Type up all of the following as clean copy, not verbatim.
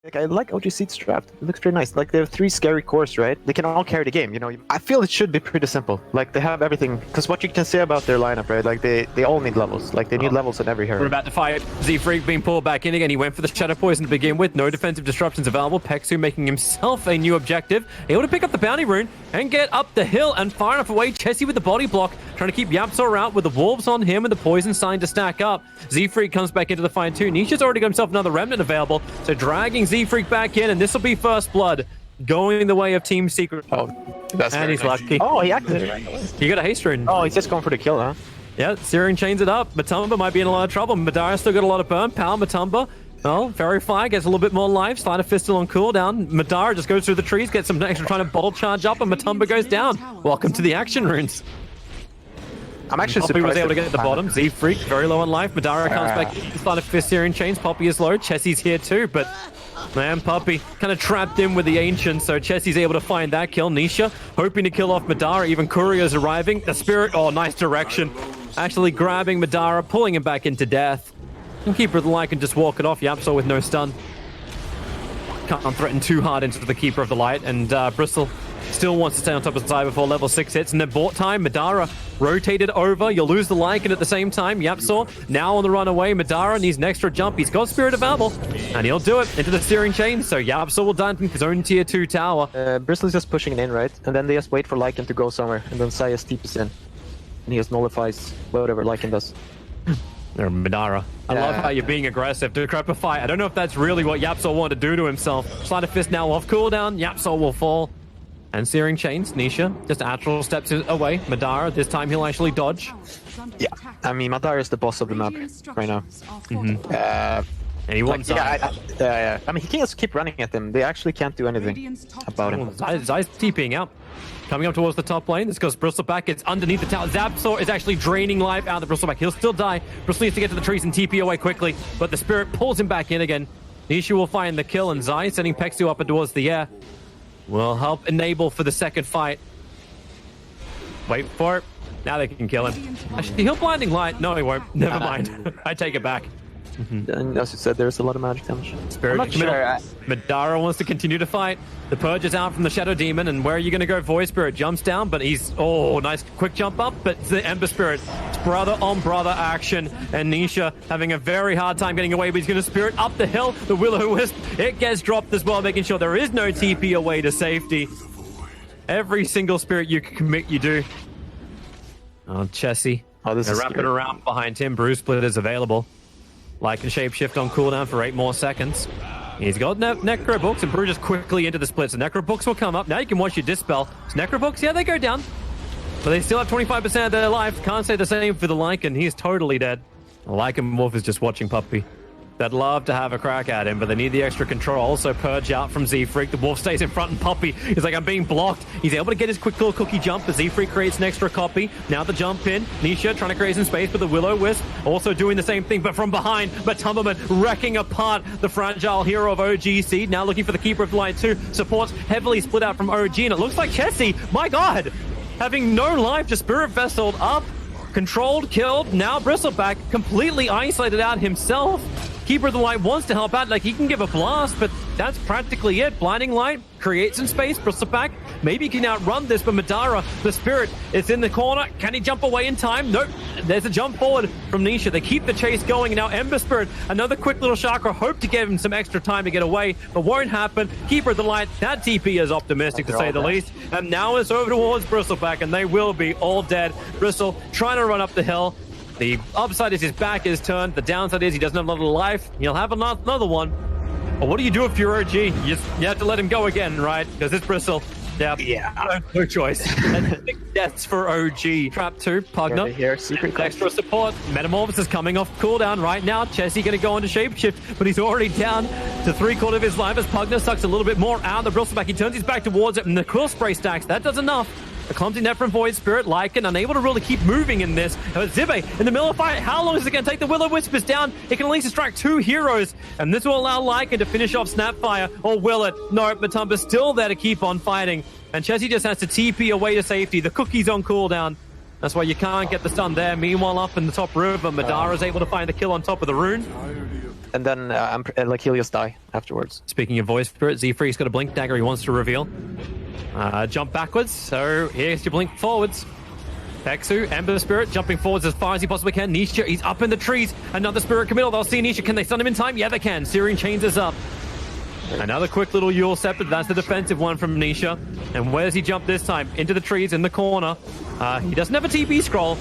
Like, I like OG Seeds draft. It looks pretty nice. Like, they have 3 scary cores, right? They can all carry the game, you know? I feel it should be pretty simple. Like, they have everything. Because what you can say about their lineup, right? Like, they all need levels. Like, they need levels in every hero. We're about to fight. Z-Freak being pulled back in again. He went for the Shadow Poison to begin with. No defensive disruptions available. Pexu making himself a new objective. Able to pick up the bounty rune and get up the hill and far enough away. Chessie with the body block. Trying to keep YapzOr out with the wolves on him and the poison sign to stack up. Z-Freak comes back into the fight too. Nisha's already got himself another remnant available. So dragging Z-Freak back in. And this will be first blood going the way of Team Secret. Oh, that's and he's lucky. Oh, he activated it right away. He got a haste rune. Oh, he's just going for the kill, huh? Yeah, Searing chains it up. Matumba might be in a lot of trouble. Madara still got a lot of burn. Pal Matumba. Oh, Verify gets a little bit more life. Slider Fist still on cooldown. Madara just goes through the trees, gets some extra trying to bolt charge up, and Matumba goes down. Welcome to the action runes. I'm actually Poppy surprised was able to get at the bottom. Z-Freak very low on life. Madara comes back. Slider Fist Searing chains. Poppy is low. Chessie's here too, but man, Poppy kind of trapped in with the Ancient, so Chessie's able to find that kill. Nisha hoping to kill off Madara. Even Courier's arriving. The Spirit, oh, nice direction. Actually grabbing Madara, pulling him back into death. And Keeper of the Light can just walk it off. YapzOr with no stun. Can't threaten too hard into the Keeper of the Light, and Bristle still wants to stay on top of Sai before level 6 hits. And then bought time, Madara rotated over. You'll lose the Lycan at the same time. YapzOr now on the run away. Madara needs an extra jump. He's got Spirit available, and he'll do it into the Steering Chain. So YapzOr will done his own tier 2 tower. Bristle's just pushing it in, right? And then they just wait for Lycan to go somewhere, and then Sai steeps in. And he just nullifies whatever Lycan does. Or Madara. I love how you're being aggressive to decrepify fight. I don't know if that's really what YapzOr wanted to do to himself. Slider Fist now off cooldown. YapzOr will fall. And Searing Chains, Nisha just actual steps away. Madara, this time he'll actually dodge. Yeah, I mean, Madara is the boss of the map right now. And he wants I mean, he can just keep running at them. They actually can't do anything about him. Zai's TPing out. Coming up towards the top lane. This goes Bristleback. It's underneath the tower. YapzOr is actually draining life out of the Bristleback. He'll still die. Bristle needs to get to the trees and TP away quickly. But the Spirit pulls him back in again. Nisha will find the kill, and Zai sending Pexu up and towards the air will help enable for the second fight. Wait for it. Now they can kill him. Actually, he'll Blinding Light. No, he won't. Never mind. I take it back. And as you said, there's a lot of magic damage. Spirit Madara wants to continue to fight. The Purge is out from the Shadow Demon, and where are you going to go? Void Spirit jumps down, but he's... Oh, nice quick jump up, but it's the Ember Spirit. It's brother on brother action, and Nisha having a very hard time getting away, but he's going to Spirit up the hill. The Will-O-Wisp, it gets dropped as well, making sure there is no TP away to safety. Every single Spirit you can commit, you do. Oh, Chessie. Oh, this is wrap it around behind him. Bruise Split is available. Like a shapeshift on cooldown for 8 more seconds. He's got Necro Books, and Brew just quickly into the split. So Necro Books will come up. Now you can watch your Dispel. So Necro Books, yeah, they go down. But they still have 25% of their life. Can't say the same for the Lycan. He's totally dead. The Lycan Wolf is just watching Puppy. They'd love to have a crack at him, but they need the extra control. So Purge out from Z-Freak. The Wolf stays in front, and Puppy is like, I'm being blocked. He's able to get his quick little cookie jump, but Z-Freak creates an extra copy. Now the jump in. Nisha trying to create some space, but the Will-O-Wisp also doing the same thing, but from behind. But Tumberman wrecking apart the fragile hero of OG Seed. Now looking for the Keeper of the Light too. Supports heavily split out from OG, and it looks like Chessie, my god, having no life, just Spirit Vesseled up. Controlled, killed. Now Bristleback completely isolated out himself. Keeper of the Light wants to help out, like he can give a blast, but that's practically it. Blinding Light, create some space, Bristleback. Maybe he can outrun this, but Madara, the Spirit, is in the corner. Can he jump away in time? Nope. There's a jump forward from Nisha. They keep the chase going. Now Ember Spirit, another quick little chakra, hope to give him some extra time to get away, but won't happen. Keeper of the Light, that TP is optimistic to say the least. And now it's over towards Bristleback, and they will be all dead. Bristle trying to run up the hill. The upside is his back is turned. The downside is he doesn't have a lot of life. He'll have another one. But what do you do if you're OG? You have to let him go again, right? Because it's Bristle. Yeah. No choice. And 6 deaths for OG. Trap 2, Pugna. Here, secret extra support. Metamorphosis coming off cooldown right now. Chessie going to go into Shapeshift, but he's already down to 3/4 of his life as Pugna sucks a little bit more out of the Bristleback. He turns his back towards it, and the Quill Spray stacks. That does enough. A clumsy net from Void Spirit, Lycan unable to really keep moving in this. Zibe in the middle of the fight. How long is it going to take? The Will-O-Wisp is down. It can at least distract 2 heroes, and this will allow Lycan to finish off Snapfire, or will it? No, Matumba's still there to keep on fighting, and Chessie just has to TP away to safety. The cookie's on cooldown. That's why you can't get the stun there. Meanwhile, up in the top river, Madara is able to find a kill on top of the rune. and then like Helios die afterwards. Speaking of Voice Spirit, Z-Freak's got a Blink Dagger he wants to reveal. Jump backwards, so here's your Blink forwards. Pexu, Ember Spirit, jumping forwards as far as he possibly can. Nisha, he's up in the trees. Another Spirit committal. They'll see Nisha. Can they stun him in time? Yeah, they can. Searing Chains is up. Another quick little Yule Scepter. That's the defensive one from Nisha. And where does he jump this time? Into the trees in the corner. He doesn't have a TP scroll,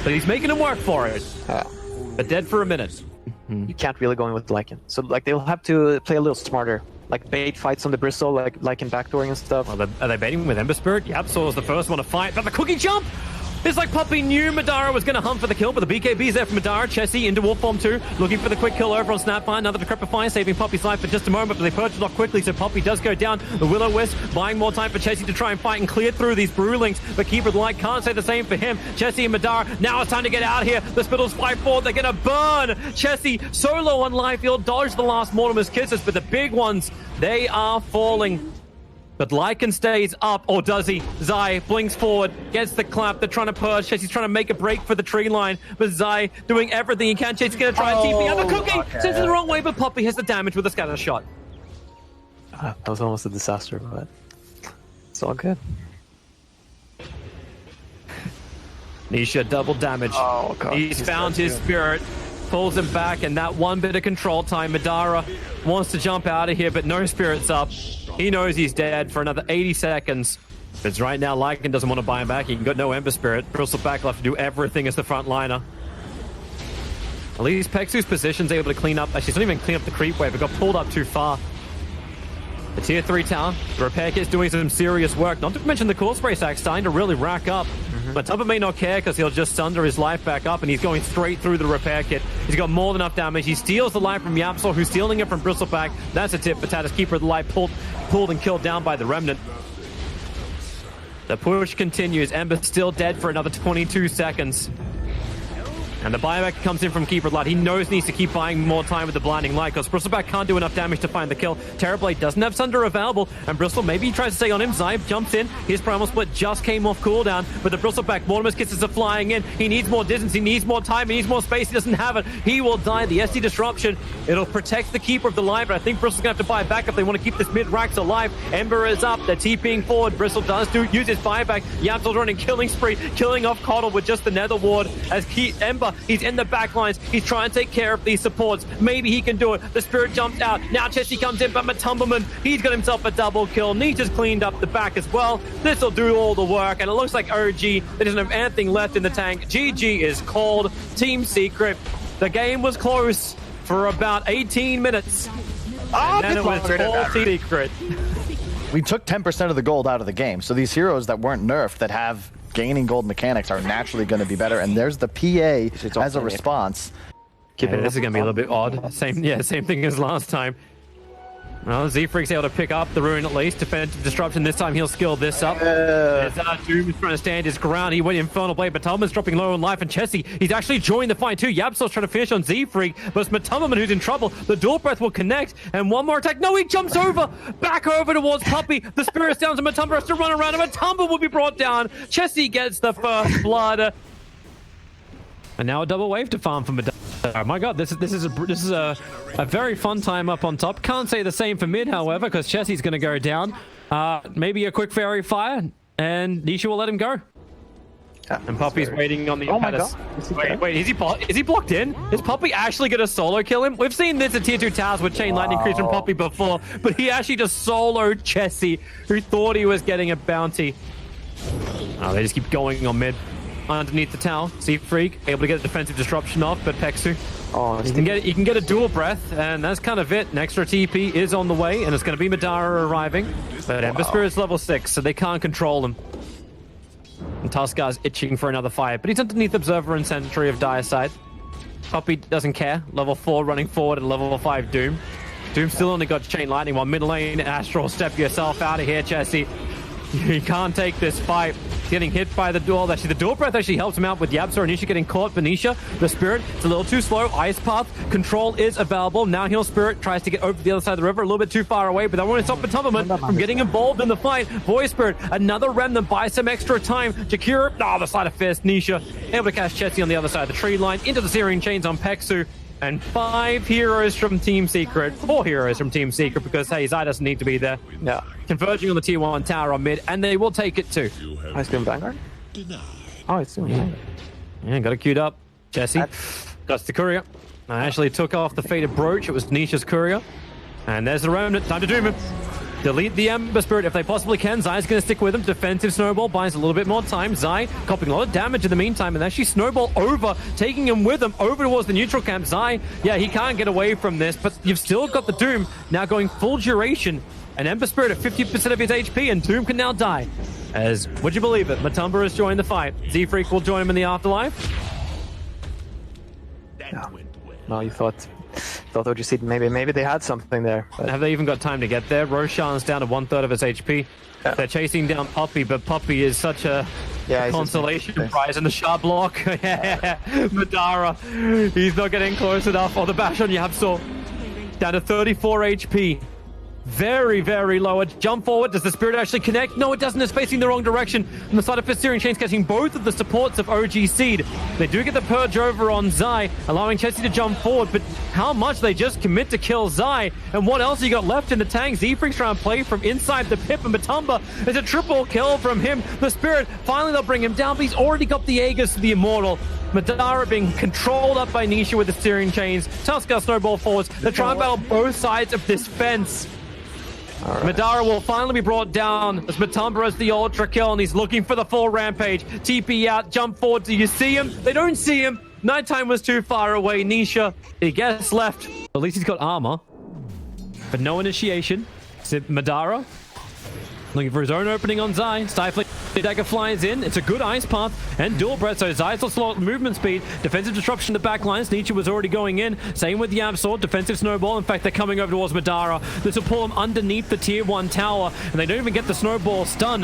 but he's making him work for it. But dead for a minute. You can't really go in with Lycan. So like they'll have to play a little smarter. Like bait fights on the Bristle, like in backdooring and stuff. Well, are they baiting with Ember Spirit? Yep, Saul's the first one to fight. But the cookie jump! It's like Poppy knew Madara was going to hunt for the kill, but the BKB's there for Madara. Chessie into Wolf Form 2, looking for the quick kill over on Snapfire. Another Decrepify, saving Poppy's life for just a moment, but they purge it off quickly, so Poppy does go down. The Will-O-Wisp buying more time for Chessie to try and fight and clear through these Brewlings, but Keeper of the Light can't say the same for him. Chessie and Madara, now it's time to get out here. The Spittles fight forward, they're going to burn. Chessie, so low on life, he'll dodge the last Mortimer's Kisses, but the big ones, they are falling. But Lycan stays up, or does he? Zai blinks forward, gets the clap. They're trying to purge. Chessie's trying to make a break for the tree line, but Zai doing everything he can. Chessie's going to try and TP. And the cookie sends it the wrong way, but Poppy has the damage with a scatter shot. That was almost a disaster, but it's all good. Nisha double damage. Oh, God. He's found his spirit, pulls him back, and that one bit of control time. Madara wants to jump out of here, but no spirit's up. He knows he's dead for another 80 seconds. Because right now, Lycan doesn't want to buy him back. He got no Ember Spirit. Bristleback left to do everything as the front liner. At least Pexu's position's able to clean up. Actually, it's not even clean up the creep wave. It got pulled up too far. The tier 3 tower, the repair kit's doing some serious work. Not to mention the Cool Spray Sack starting to really rack up. But Tubba may not care because he'll just sunder his life back up, and he's going straight through the repair kit. He's got more than enough damage. He steals the life from Yapsor, who's stealing it from Bristleback. That's a tip for Tatus. Keeper of the Light pulled and killed down by the Remnant. The push continues. Ember's still dead for another 22 seconds. And the buyback comes in from Keeper of the Light. He knows he needs to keep buying more time with the Blinding Light because Bristleback can't do enough damage to find the kill. Terrorblade doesn't have Sunder available, and Bristle maybe he tries to stay on him. Zybe jumps in. His Primal Split just came off cooldown, but the Bristleback Mortimer's Kisses are flying in. He needs more distance. He needs more time. He needs more space. He doesn't have it. He will die. The SD Disruption, it'll protect the Keeper of the Light, but I think Bristle's going to have to buy back if they want to keep this mid-racks alive. Ember is up. They're TPing forward. Bristle does use his buyback. Yapsol's running killing spree, killing off Coddle with just the Nether Ward as Ember, he's in the back lines. He's trying to take care of these supports. Maybe he can do it. The Spirit jumps out. Now Chessie comes in, but Matumberman, he's got himself a double kill. Nietzsche's cleaned up the back as well. This will do all the work, and it looks like OG, there doesn't have anything left in the tank. GG is called. Team Secret. The game was close for about 18 minutes. And then it was all Team Secret. We took 10% of the gold out of the game, so these heroes that weren't nerfed, that have gaining gold mechanics, are naturally going to be better, and there's the PA as a response. Yeah, this is going to be a little bit odd. Same thing as last time. Well, Z-Freak's able to pick up the rune at least. Defensive Disruption, this time he'll skill this up. As Doom is trying to stand his ground. He went Infernal Blade, but Matumberman's dropping low on life, and Chessie, he's actually joined the fight too. Yapsol's trying to finish on Z-Freak, but it's Matumberman who's in trouble. The Dual Breath will connect, and one more attack. No, he jumps back over towards Puppy. The Spirit's down to Matumber, has to run around, and Matumber will be brought down. Chessie gets the first blood. And now a double wave to farm for Madara. Oh my god, this is a very fun time up on top. Can't say the same for mid, however, because Chessie's going to go down. Maybe a quick fairy fire, and Nisha will let him go. And Poppy's waiting on the Apatis. Wait, is he blocked in? Is Poppy actually going to solo kill him? We've seen this at tier 2 towers with Chain Lightning Creeps from Poppy before, but he actually just soloed Chessie, who thought he was getting a bounty. Oh, they just keep going on mid. Underneath the tower, Z-Freak able to get a defensive disruption off, but Pexu, he can get a dual breath, and that's kind of it. An extra TP is on the way, and it's going to be Madara arriving, but Ember Spirit's level 6, so they can't control him. And Tuskar's itching for another fight, but he's underneath Observer and Sentry of Direside. Poppy doesn't care. Level 4 running forward, and level 5 Doom. Doom still only got Chain Lightning, while mid lane Astral, step yourself out of here, Chessie. You can't take this fight. Getting hit by the duel. Actually, the dual breath actually helps him out with Yapsor. Nisha getting caught. Venetia, the Spirit, it's a little too slow. Ice Path, control is available. Now Heal Spirit tries to get over to the other side of the river, a little bit too far away, but that won't stop Matumberman from getting involved in the fight. Voice Spirit, another Remnant, buys some extra time. Jakira, the side of Fist. Nisha, able to catch Chessie on the other side of the tree line, into the Searing Chains on Pexu. and 5 heroes from Team Secret. 4 heroes from Team Secret because, hey, Zai doesn't need to be there. Yeah. Converging on the tier 1 tower on mid, and they will take it too. Oh, he's doing Vanguard? Oh, he's doing Vanguard. Yeah, got it queued up. Jesse, that's the courier. I actually took off the faded brooch. It was Nisha's courier. And there's the remnant. Time to doom him. Delete the Ember Spirit if they possibly can. Zai's going to stick with him. Defensive Snowball buys a little bit more time. Zai copying a lot of damage in the meantime, and actually Snowball over, taking him with him over towards the neutral camp. Zai, yeah, he can't get away from this, but you've still got the Doom now going full duration. An Ember Spirit at 50% of his HP, and Doom can now die. As, would you believe it, Matumba has joined the fight. Z-Freak will join him in the afterlife. Yeah. Well, you thought OGC maybe they had something there. But... Have they even got time to get there? Roshan's down to 1/3 of his HP. Yeah. They're chasing down Puppy, but Puppy is such a consolation prize in the sharp block. Madara, he's not getting close enough. Oh, the bash on Yabso. Down to 34 HP. Very, very low. Jump forward. Does the Spirit actually connect? No, it doesn't. It's facing the wrong direction. On the side of Fistirian Chains, catching both of the supports of OG Seed. They do get the Purge over on Zai, allowing Chessie to jump forward, but how much they just commit to kill Zai. And what else you got left in the tank? Z-Freak's trying to play from inside the pip, and Matumba is a triple kill from him. The Spirit, finally they'll bring him down, but he's already got the Aegis to the Immortal. Madara being controlled up by Nisha with the Steering Chains. Tusker Snowball forwards. They're trying to battle both sides of this fence. Right. Madara will finally be brought down as Matumba has the ultra kill, and he's looking for the full rampage. TP out, jump forward. Do you see him? They don't see him. Nighttime was too far away. Nisha, he gets left. At least he's got armor, but no initiation. Madara looking for his own opening on Zai. Stifling dagger flies in. It's a good ice path and dual breath, so Zai's lost a lot of movement speed. Defensive disruption in the back lines. Nietzsche was already going in. Same with the Absol. Defensive snowball. In fact, they're coming over towards Madara. This will pull him underneath the tier 1 tower, and they don't even get the snowball stun.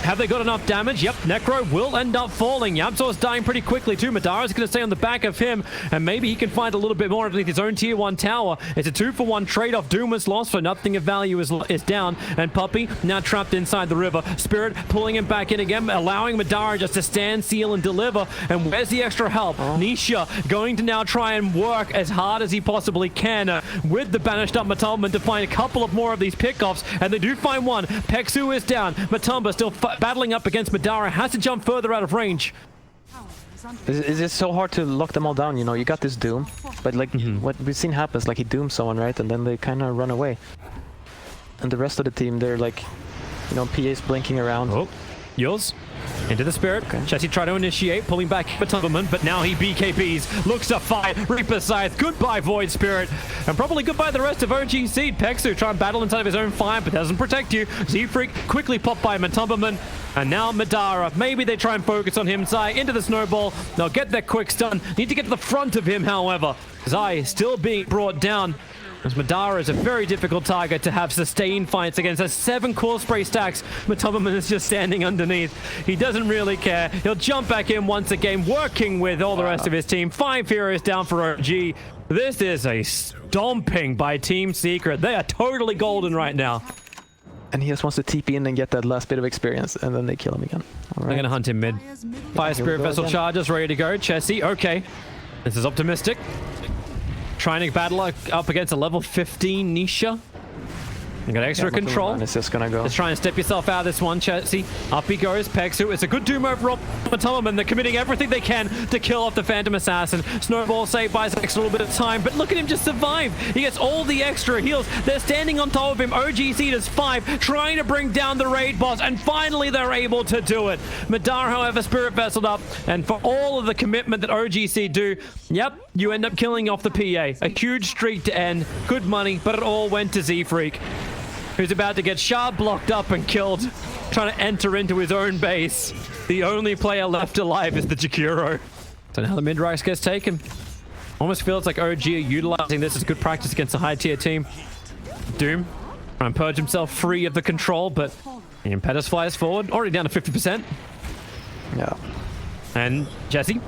Have they got enough damage? Yep, Necro will end up falling. Yabsor's dying pretty quickly too. Madara's going to stay on the back of him, and maybe he can find a little bit more underneath his own tier 1 tower. It's a 2-for-1 trade-off. Doom was lost, so nothing of value is down. And Puppy now trapped inside the river. Spirit pulling him back in again, allowing Madara just to stand, seal, and deliver. And where's the extra help? Nisha going to now try and work as hard as he possibly can with the banished up Matumba to find a couple of more of these pickoffs, and they do find one. Peksu is down. Matumba still battling up against Madara, has to jump further out of range. It's just so hard to lock them all down, you know. You got this Doom, but like what we've seen happens, like he dooms someone, right, and then they kind of run away. And the rest of the team, they're like, you know, PA's blinking around. Oh, yours into the Spirit. Okay. Chessie tried to initiate, pulling back Matumberman, but now he BKBs, looks to fight. Reaper Scythe, goodbye Void Spirit, and probably goodbye the rest of OG Seed. Peksu trying to battle inside of his own fire, but doesn't protect you. Z-Freak quickly popped by Matumberman, and now Madara. Maybe they try and focus on him. Zai into the snowball. They'll get their quick stun. Need to get to the front of him, however. Zai still being brought down, as Madara is a very difficult target to have sustained fights against. As 7 core spray stacks, Matumberman is just standing underneath. He doesn't really care. He'll jump back in once again, working with all the rest of his team. 5 heroes down for OG. This is a stomping by Team Secret. They are totally golden right now. And he just wants to TP in and get that last bit of experience, and then they kill him again. All right. They're going to hunt him mid. Fire Spirit Vessel again. Charges, ready to go. Chessie, okay. This is optimistic. Trying to battle up against a level 15 Nisha. You got extra control. It's just gonna go. Let's try and step yourself out of this one, Chessie. Up he goes, Peksu. It's a good Doom overall. Matumberman, they're committing everything they can to kill off the Phantom Assassin. Snowball save buys an extra little bit of time, but look at him just survive. He gets all the extra heals. They're standing on top of him. OG Seed is 5, trying to bring down the raid boss, and finally they're able to do it. Madara, however, Spirit Vesseled up, and for all of the commitment that OG Seed do, yep, you end up killing off the PA. A huge streak to end. Good money, but it all went to Z-Freak, who's about to get sharp blocked up and killed, trying to enter into his own base. The only player left alive is the Jakiro. So now the mid-rise gets taken. Almost feels like OG are utilizing this as good practice against a high-tier team. Doom trying to purge himself free of the control, but the Impetus flies forward, already down to 50%. Yeah. And Jesse,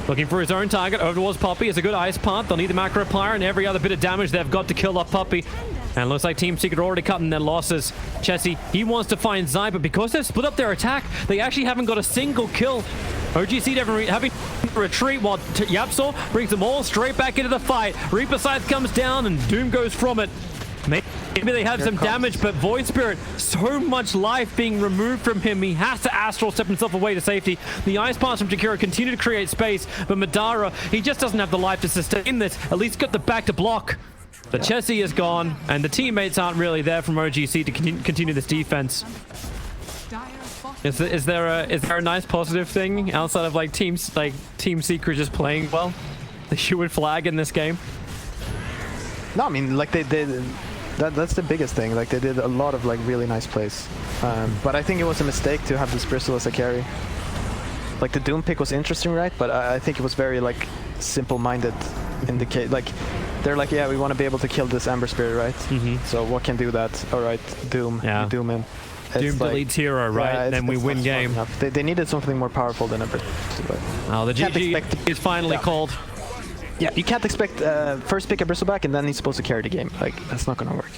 looking for his own target over towards Puppy. It's a good ice path. They'll need the macro plier and every other bit of damage they've got to kill off Puppy. And it looks like Team Secret are already cutting their losses. Chessie, he wants to find Zai, but because they've split up their attack, they actually haven't got a single kill. OGC having to retreat while Yapsor brings them all straight back into the fight. Reaper Scythe comes down and Doom goes from it. Maybe they have some damage, but Void Spirit, so much life being removed from him. He has to Astral step himself away to safety. The Ice Pass from Jakiro continue to create space, but Madara, he just doesn't have the life to sustain this. At least got the back to block. The Chessie is gone, and the teammates aren't really there from OGC to continue this defense. Is there a nice positive thing outside of like Team Secret just playing well? The shoe would flag in this game. No, I mean like that's the biggest thing. Like they did a lot of like really nice plays, but I think it was a mistake to have this Bristle as a carry. Like the Doom pick was interesting, right? But I think it was very like simple-minded in the case. Like they're like, yeah, we want to be able to kill this Amber Spirit, right? So what can do that? All right, Doom, you Doom in. Doom deletes hero, right? Yeah, then we win game. They needed something more powerful than a Bristle. Oh, the GG is finally called. Yeah, you can't expect first pick a Bristleback and then he's supposed to carry the game. Like, that's not gonna work.